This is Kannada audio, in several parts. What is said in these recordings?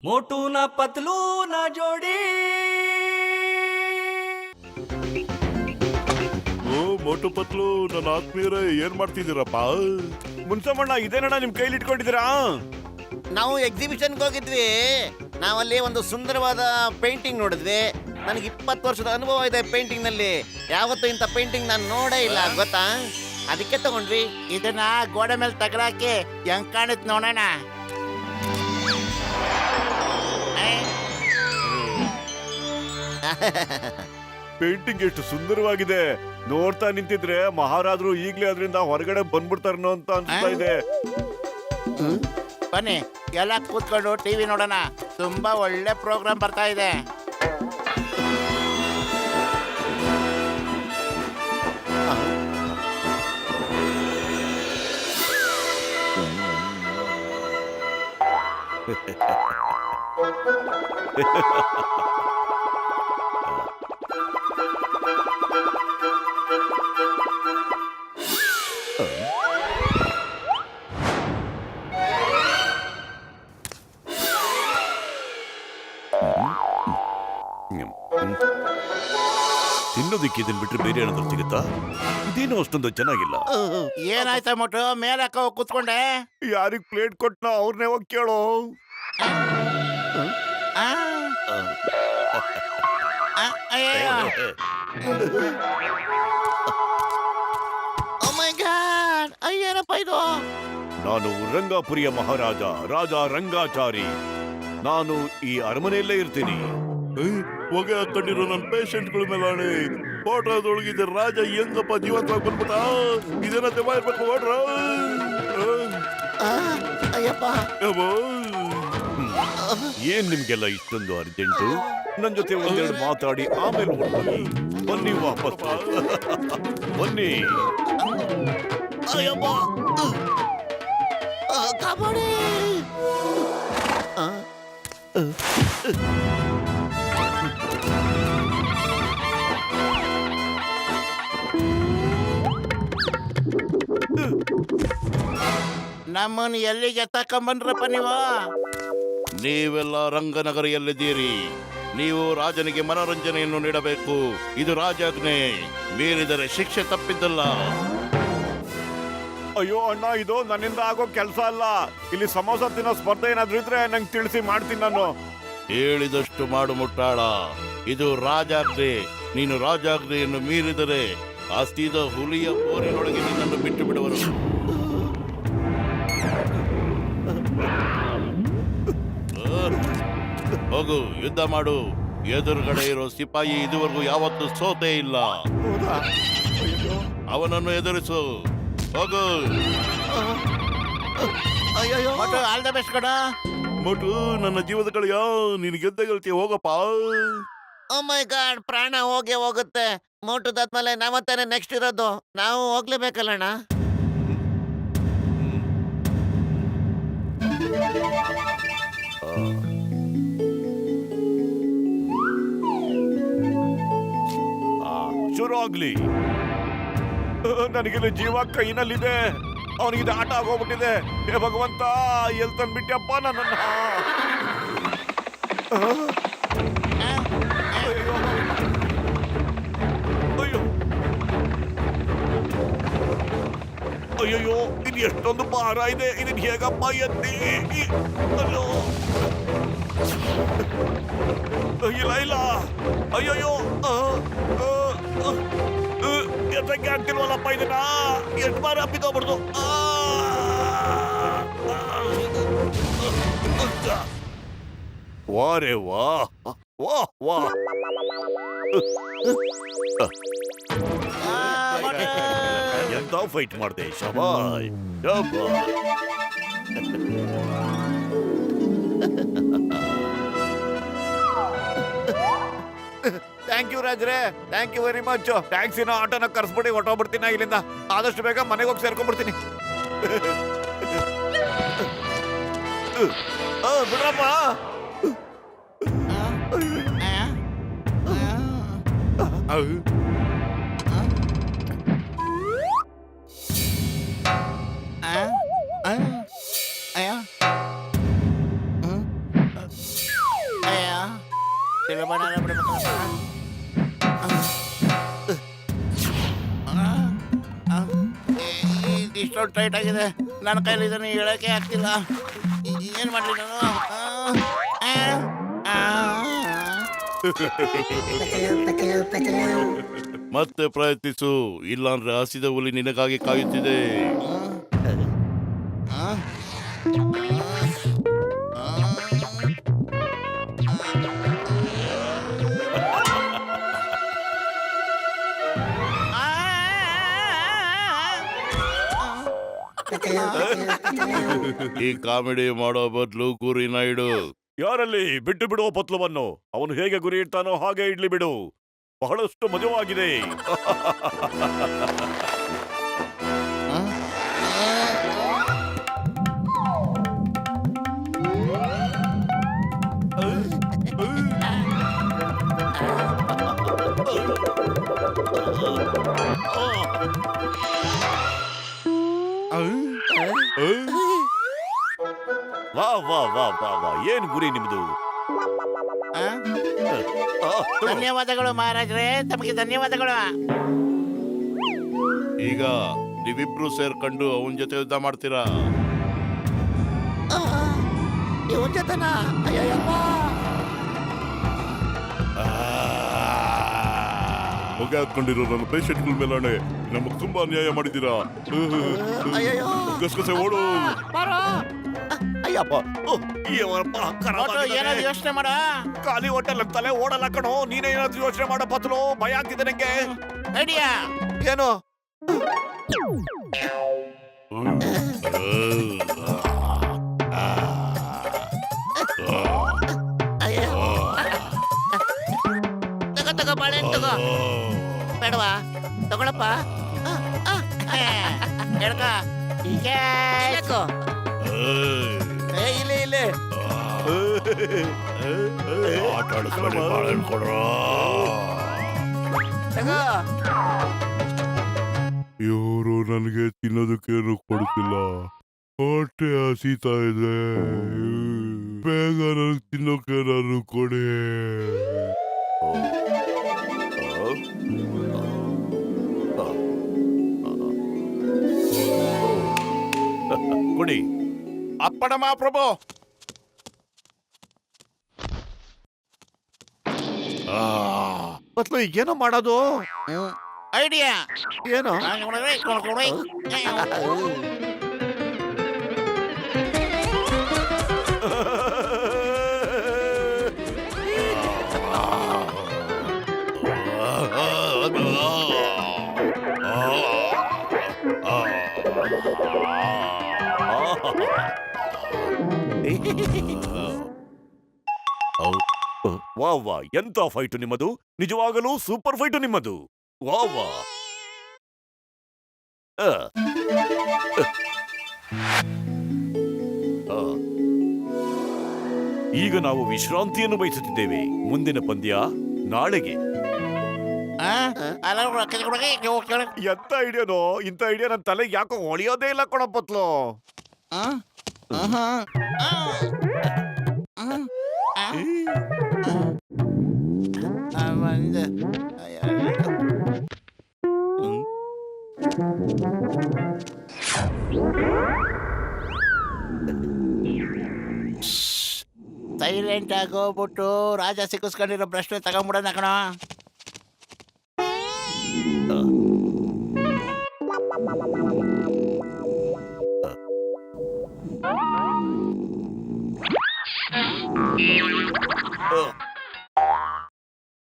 मोटू ना पतलू ना जोड़ी ಓ ಮೋಟು ಪತ್ಲು ನನ್ನ ಆತ್ಮೀಯರೇ ಏನ್ ಮಾಡ್ತಿದ್ದೀರಪ್ಪ? ಮುನ್ಸಮ್ಮಣ್ಣ ಇದೇನಣ್ಣ ನಿಮ್ ಕೈಲಿ ಇಟ್ಕೊಂಡಿದ್ದೀರಾ? ನಾವು ಎಕ್ಸಿಬಿಷನ್ಗೆ ಹೋಗಿದ್ವಿ. ನಾವಲ್ಲಿ ಒಂದು ಸುಂದರವಾದ ಪೇಂಟಿಂಗ್ ನೋಡಿದ್ವಿ. ನನಗೆ 20 ವರ್ಷದ ಅನುಭವ ಇದೆ ಪೇಂಟಿಂಗ್ ನಲ್ಲಿ. ಯಾವತ್ತೂ ಇಂಥ ಪೇಂಟಿಂಗ್ ನಾನು ನೋಡೇ ಇಲ್ಲ, ಗೊತ್ತಾ? ಅದಕ್ಕೆ ತಗೊಂಡ್ವಿ. ಇದನ್ನ ಗೋಡೆ ಮೇಲೆ ತಗಲಾಕಿ ಹೆಂಗ್ ಕಾಣುತ್ತೆ ನೋಡೋಣ. ಪೇಂಟಿಂಗ್ ಎಷ್ಟು ಸುಂದರವಾಗಿದೆ. ನೋಡ್ತಾ ನಿಂತಿದ್ರೆ ಮಹಾರಾಜರು ಈಗ್ಲೇ ಅದರಿಂದ ಹೊರಗಡೆ ಬಂದ್ಬಿಡ್ತಾರನೋ ಅಂತ ಅನ್ಸ್ತಾ ಇದೆ. ಬನ್ನಿ ಎಲ್ಲ ಕೂತ್ಕೊಂಡು ಟಿವಿ ನೋಡೋಣ. ತುಂಬಾ ಒಳ್ಳೆ ಪ್ರೋಗ್ರಾಮ್ ಬರ್ತಾ ಇದೆ. ತಿನ್ನೋದಿಕ್ಕೆ ಇದನ್ ಬಿಟ್ರೆ ಬೇರೆ ಏನಾದ್ರು ಸಿಗುತ್ತಾ? ಇದೇನು ಅಷ್ಟೊಂದು ಚೆನ್ನಾಗಿಲ್ಲ. ಏನಾಯ್ತಾ ಮೋಟು ಮೇಲೆ ಕೂತ್ಕೊಂಡೆ? ಯಾರಿಗ್ ಪ್ಲೇಟ್ ಕೊಟ್ನ ಅವ್ರನ್ನೇ ಹೋಗಿ ಕೇಳೋ. ಆ? ಅಯ್ಯಯ್ಯೋ. Oh my God! ಅಯ್ಯೇನಪ್ಪ ಇದು? ನಾನು ರಂಗಾಪುರಿಯ ಮಹಾರಾಜ, ರಾಜ ರಂಗಾಚಾರಿ. ನಾನು ಈ ಅರಮನೆಯಲ್ಲೇ ಇರ್ತೀನಿ. ಹೊಗೆ ಹಾಕೊಂಡಿರೋ ನನ್ನ ಪೇಷಂಟ್ಗಳ ಮೇಲೆ ಫೋಟೋದೊಳಗಿದ್ದ ರಾಜ ಹೆಂಗಪ್ಪ ಜೀವಂತವಾಗಿ ಬಂದ್ಬಿಟ್ಟ. ಇದೇನ ದೆವ್ವ ಇರ್ಬೇಕು, ಓಡ್ರ. ಅಯ್ಯಪ್ಪ, ಏನ್ ನಿಮ್ಗೆಲ್ಲ ಇಷ್ಟೊಂದು ಅರ್ಜೆಂಟು? ನನ್ ಜೊತೆ ಒಂದೆರಡು ಮಾತಾಡಿ ಆಮೇಲೆ ಹೊರಟೋಗಿ ಬನ್ನಿ ವಾಪಸ್. ಬನ್ನಿ. ಅಯ್ಯಪ್ಪ, ಕಾಪಾಡಿ. ನಮ್ಮನ್ನು ಎಲ್ಲಿಗೆ ತಕೊಂಬಂದ್ರಪ್ಪ ನೀವು? ನೀವೆಲ್ಲ ರಂಗನಗರಿಯಲ್ಲಿದ್ದೀರಿ. ನೀವು ರಾಜನಿಗೆ ಮನೋರಂಜನೆಯನ್ನು ನೀಡಬೇಕು. ಇದು ರಾಜಾಜ್ಞೆ. ಮೀರಿದರೆ ಶಿಕ್ಷೆ ತಪ್ಪಿದ್ದಲ್ಲ. ಅಯ್ಯೋ ಅಣ್ಣ, ಇದು ನನ್ನಿಂದ ಆಗೋ ಕೆಲಸ ಅಲ್ಲ. ಇಲ್ಲಿ ಸಮೋಸ ತಿನ್ನೋ ಸ್ಪರ್ಧೆ ಏನಾದ್ರೂ ಇದ್ರೆ ನಂಗೆ ತಿಳಿಸಿ, ಮಾಡ್ತೀನಿ ನಾನು. ಹೇಳಿದಷ್ಟು ಮಾಡು ಮುಟ್ಟಾಳ. ಇದು ರಾಜಾಜ್ಞೆ. ನೀನು ರಾಜಾಜ್ಞೆಯನ್ನು ಮೀರಿದರೆ ಆಸ್ತಿದ ಹುಲಿಯ ಬೋರಿನೊಳಗೆ ನಿನ್ನನ್ನು ಬಿಟ್ಟು ಬಿಡುವರು. ಹೋಗು, ಯುದ್ಧ ಮಾಡು. ಎದುರುಗಡೆ ಇರೋ ಸಿಪಾಯಿ ಇದುವರೆಗೂ ಯಾವತ್ತೂ ಸೋತೇ ಇಲ್ಲ. ಅವನನ್ನು ಎದುರಿಸು. ಹೋಗು. ಅಯ್ಯಯ್ಯೋ. ಮೋಟು ಆಲ್ ದ ಬೆಸ್ಟ್ ಕಣ. ಮೋಟು, ನನ್ನ ಜೀವದ ಕಳೆಯ, ನೀನು ಗೆದ್ದೆ ಗೆಲ್ತೀಯ. ಹೋಗಪ್ಪ. ಓ ಮೈ ಗಾಡ್, ಪ್ರಾಣ ಹೋಗೇ ಹೋಗುತ್ತೆ. ಮೋಟುದಾದ್ಮೇಲೆ ನಾವತ್ತಾನೆ ನೆಕ್ಸ್ಟ್ ಇರೋದು. ನಾವು ಹೋಗ್ಲೇಬೇಕಲ್ಲಣ್ಣ. ಶುರು ಆಗ್ಲಿ. ನನಗಿಲ್ಲಿ ಜೀವ ಕೈನಲ್ಲಿದೆ. ಅವನಿಗಿದೆ ಆಟ ಆಗೋಗ್ಬಿಟ್ಟಿದೆ. ಹೇ ಭಗವಂತ, ಎಲ್ ತಂದ್ಬಿಟ್ಟಪ್ಪ ನನ್ನನ್ನ. ಅಯ್ಯೋ ಅಯ್ಯಯ್ಯೋ, ಇದು ಎಷ್ಟೊಂದು ಭಾರ ಇದೆ. ಇದನ್ನ ಹೇಗಪ್ಪ ಎತ್ತಿ? ಅಯ್ಯೋ, ಇಲ್ಲ ಇಲ್ಲ. ಅಯ್ಯಯ್ಯೋ, ಎತ್ತಕ್ಕೆ ಆಗ್ತಿಲ್ವಲ್ಲಪ್ಪ ಇದನ್ನ. ಎಷ್ಟು ಬಾರ ಬಿದ್ದೋಗ್ಬಿಡ್ದು. ವಾ ರೇ ವಾ, ವಾ ವಾ. ಎಂತ ಫೈಟ್ ಮಾಡಿದೆ. ಶಬಾಯ್ ಶಬಾಯ್. ಥ್ಯಾಂಕ್ ಯು ರಾಜ್ರೆ, ಥ್ಯಾಂಕ್ ಯು ವೆರಿ ಮಚ್. ಟ್ಯಾಕ್ಸಿನ ಆಟೋನ ಕರ್ಸ್ಬಿಟ್ಟು ಹೊಟ್ಟೋಗ್ಬಿಡ್ತೀನಿ ಇಲ್ಲಿಂದ. ಆದಷ್ಟು ಬೇಗ ಮನೆಗೆ ಹೋಗಿ ಸೇರ್ಕೊಂಡ್ಬಿಡ್ತೀನಿ. ಬಿಡ್ರಪ್ಪ. ತಿರುಮಲ ಬಿಡ್ಬೇಕಪ್ಪ. ಇಷ್ಟೊಂದು ಟೈಟ್ ಆಗಿದೆ, ನನ್ನ ಕೈಲಿ ಇದನ್ನು ಹೇಳಕ್ಕೆ ಆಗ್ತಿಲ್ಲ. ಏನ್ ಮಾಡ್ಲಿ ನಾನು? ಮತ್ತೆ ಪ್ರಯತ್ನಿಸು, ಇಲ್ಲಾಂದ್ರೆ ಹಸಿದ ಹುಲಿ ನಿನಗಾಗಿ ಕಾಯುತ್ತಿದೆ. ಈ ಕಾಮಿಡಿ ಮಾಡೋ ಬದಲು ಗುರಿನ ಇಡು. ಯಾರಲ್ಲಿ ಬಿಟ್ಟು ಬಿಡುವ ಪತ್ಲವನ್ನು ಅವನು ಹೇಗೆ ಗುರಿ ಇಡ್ತಾನೋ ಹಾಗೆ ಇಡ್ಲಿ ಬಿಡು. ಬಹಳಷ್ಟು ಮಜವಾಗಿದೆ. ವಾ ವಾ ವಾ ವಾ ವಾ, ಏನ್ ಗುರಿ ನಿಮ್ದು? ಧನ್ಯವಾದಗಳು ಮಹಾರಾಜ್ರೆ, ತಮಗೆ ಧನ್ಯವಾದಗಳು. ಈಗ ನೀವಿಬ್ರು ಸೇರ್ಕೊಂಡು ಅವನ ಜೊತೆ ಯುದ್ಧ ಮಾಡ್ತೀರಾ? ಇವನ್ ಜೊತೆನಾ? ಅಯ್ಯಯ್ಯಪ್ಪ. ಹೊಗೆ ಹಾಕೊಂಡಿರೋ ನನ್ನ ಪೇಷಂಟ್ಗಳ ಮೇಲಾಣೆ, ನಮಗ್ ತುಂಬಾ ಅನ್ಯಾಯ ಮಾಡಿದ್ದೀರಾ. ಅಯ್ಯಯ್ಯೋ. ಗಸಗಸೆ ಓಡು. ಅಯ್ಯಪ್ಪ. ಏನಾದ್ರು ಯೋಚನೆ ಮಾಡ. ಖಾಲಿ ಹೋಟೆಲ್ ಅಂತಲೇ ಓಡಲ್ಲ ಕಣೋ. ನೀನೇನಾದ್ರೂ ಯೋಚನೆ ಮಾಡೋ ಪತ್ಲು, ಭಯ ಆಗ್ತಿದೆ ನಂಗೆ. ಐಡಿಯಾ ಏನು? ತಗೋ ಬಾಳೆಹಣ್ಣು ತಗೋ. ಬೇಡವಾ? ತಗೊಳಪ್ಪ. ಹೇಳ್ಕ ಯಾಕೋ? ಇಲ್ಲೇ ಇಲ್ಲೇ. ಆಟ ಆಡಿಸ್ಬೇಡಿ, ಬಾಳೆಹಣ್ಣು ಕೊಡ್ರೋ. ತಗೋ. ಇವರು ನನಗೆ ತಿನ್ನೋದಕ್ಕೇನು ಕೊಡ್ತಿಲ್ಲ, ಹೊಟ್ಟೆ ಹಸಿತಾ ಇದೆ. ಬೇಗ ನನಗೆ ತಿನ್ನೋಕೆ ನಾನು ಕೊಡಿ. ಕೊಡಿ. ಅಪ್ಪಣ ಮಹಾಪ್ರಭು. ಪತ್ಲು ಈಗೇನೋ ಮಾಡೋದು? ಐಡಿಯಾ ಏನು? ವಾ ವಾ, ಎಂತ ಫೈಟು ನಿಮ್ಮದು! ನಿಜವಾಗಲೂ ಸೂಪರ್ ಫೈಟು ನಿಮ್ಮದು. ವಾ ವಾ. ಈಗ ನಾವು ವಿಶ್ರಾಂತಿಯನ್ನು ಬಯಸುತ್ತಿದ್ದೇವೆ. ಮುಂದಿನ ಪಂದ್ಯ ನಾಳೆಗೆ. ಎಂತ ಐಡಿಯಾನೋ! ಇಂಥ ಐಡಿಯಾ ನನ್ನ ತಲೆಗೆ ಯಾಕೋ ಹೊಳಿಯೋದೇ ಇಲ್ಲ ಕೊಡಪ್ಪತ್ಲು. ಸೈಲೆಂಟ್ ಆಗೋಗ್ಬಿಟ್ಟು ರಾಜ ಸಿಕ್ಕಿಸ್ಕೊಂಡಿರೋ ಪ್ರಶ್ನೆ ತಗೊಂಡ್ಬಿಡೋಣ ಕಣ.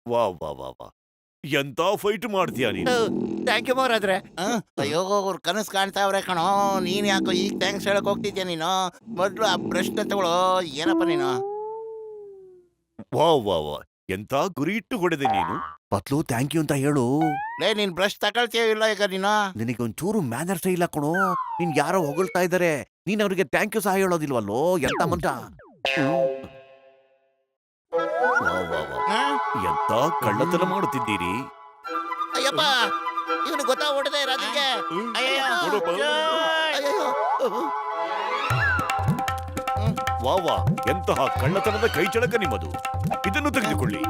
ವಾ ವಾ ವಾ ವಾ, ಎಂತ ಫೈಟ್ ಮಾಡ್ತೀಯ ನೀನು! ಥ್ಯಾಂಕ್ ಯು ಮಹಾರಾಜ್ರೆ. ಅಯ್ಯೋ, ಅವ್ರು ಕನಸು ಕಾಣ್ತಾವ್ರೆ ಕಣೋ. ನೀನ್ ಯಾಕೋ ಈಗ ಥ್ಯಾಂಕ್ಸ್ ಹೇಳಕ್ ಹೋಗ್ತಿದ್ಯಾ ನೀನು? ಮೊದ್ಲು ಆ ಪ್ರಶ್ನೆ ತಗೊಳ್ಳೋ. ಏನಪ್ಪ ನೀನು? ವಾ ವಾ ವಾ, ಎಂತ ಗುರಿ ಇಟ್ಟು ಹೊಡೆದೆ ನೀನು. ಪತ್ಲು ಥ್ಯಾಂಕ್ ಯು ಅಂತ ಹೇಳು. ನೀನ್ ಬ್ರಷ್ ತಗೊಳ್ತೀಯ ಇಲ್ಲ ಈಗ ನೀನು? ನಿನಗೆ ಒಂಚೂರು ಮ್ಯಾನರ್ಸ್ ಇಲ್ಲ ಕಣೋ. ನಿನ್ ಯಾರೋ ಹೊಗಳ್ತಾ ಇದಾರೆ, ನೀನ್ ಅವ್ರಿಗೆ ಥ್ಯಾಂಕ್ ಯು ಸಹ ಹೇಳೋದಿಲ್ವಲ್ಲೋ. ಎಂತ ಮಂಟ! ವಾ ವಾ ವಾ, ಎಂತ ಕಳ್ಳತನ ಮಾಡುತ್ತಿದ್ದೀರಿ! ಅಯ್ಯಪ್ಪ, ಇವನು ಗೊತ್ತಾ ಹೊಡೆದೆ ರಾಜಂಗೆ. ಅಯ್ಯಯ್ಯೋ. ನೋಡಪ್ಪ. ಅಯ್ಯಯ್ಯೋ. ವಾ ವಾ, ಎಂತಹ ಕಳ್ಳತನದ ಕೈಚಳಕ ನಿಮ್ಮದು. ಇದನ್ನು ತೆಗೆದುಕೊಳ್ಳಿ.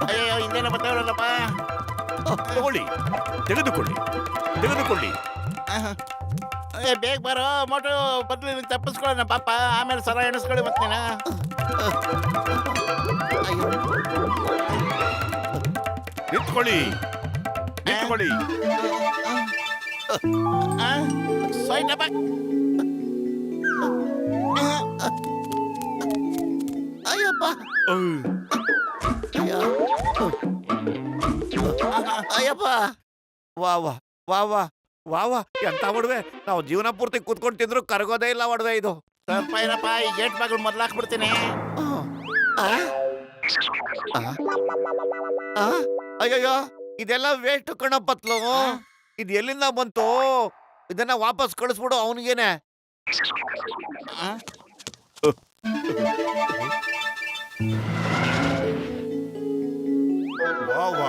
ಅಯ್ಯೋ ಹಿಂದೆನ ಬರ್ತಾವ್ರಲ್ಲಪ್ಪ. ತಗೊಳ್ಳಿ, ತೆಗೆದುಕೊಳ್ಳಿ, ತೆಗೆದುಕೊಳ್ಳಿ. ಬೇಗ ಬರೋ ಮೋಟು ಬದ್ಲು ತಪ್ಪಿಸ್ಕೊಳ್ಳೋಣ ಪಾಪ, ಆಮೇಲೆ ಸರ ಎಣಿಸ್ಕೊಳ್ಳಿ ಮತ್ತೆ ನೀನು. ನಿಂತ್ಕೊಳ್ಳಿ, ನಿಂತ್ಕೊಳ್ಳಿ. ಸೊಯ್ಟಪ್ಪ. ಅಯ್ಯಪ್ಪ. ಅಯ್ಯಪ್ಪ. ವಾ ವಾ ವಾ ವಾ ವಾ ವಾ, ಎಂತ ಒಡವೆ. ನಾವು ಜೀವನ ಪೂರ್ತಿ ಕೂತ್ಕೊಂಡು ತಿಂದ್ರು ಕರಗೋದೇ ಇಲ್ಲ ಒಡವೆ ಇದು. ಸ್ವಲ್ಪ ಏನಪ್ಪ, ಈ ಗೇಟ್ ಬಾಗಿಲು ಮೊದ್ಲು ಹಾಕ್ಬಿಡ್ತೀನಿ. ಅಯ್ಯಯ್ಯೋ, ಇದೆಲ್ಲ ವೇಸ್ಟ್ ಕಣಪ್ಪತ್ಲು. ಇದು ಎಲ್ಲಿಂದ ಬಂತು? ಇದನ್ನ ವಾಪಸ್ ಕಳಿಸ್ಬಿಡು ಅವನಿಗೇನೆ. ವಾ ವಾ,